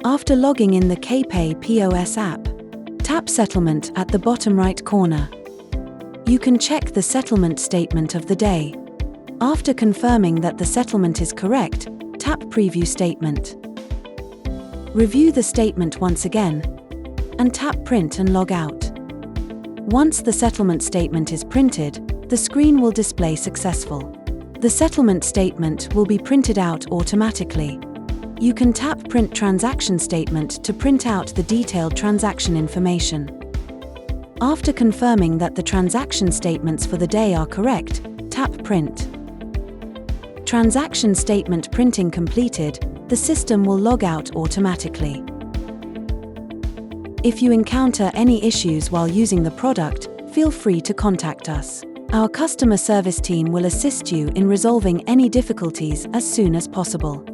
After logging in the KPay POS app, tap Settlement at the bottom right corner. You can check the settlement statement of the day. After confirming that the settlement is correct, tap Preview Statement. Review the statement once again, and tap Print and log out. Once the settlement statement is printed, the screen will display Successful. The settlement statement will be printed out automatically. You can tap Print Transaction Statement to print out the detailed transaction information. After confirming that the transaction statements for the day are correct, tap Print. Transaction statement printing completed, the system will log out automatically. If you encounter any issues while using the product, feel free to contact us. Our customer service team will assist you in resolving any difficulties as soon as possible.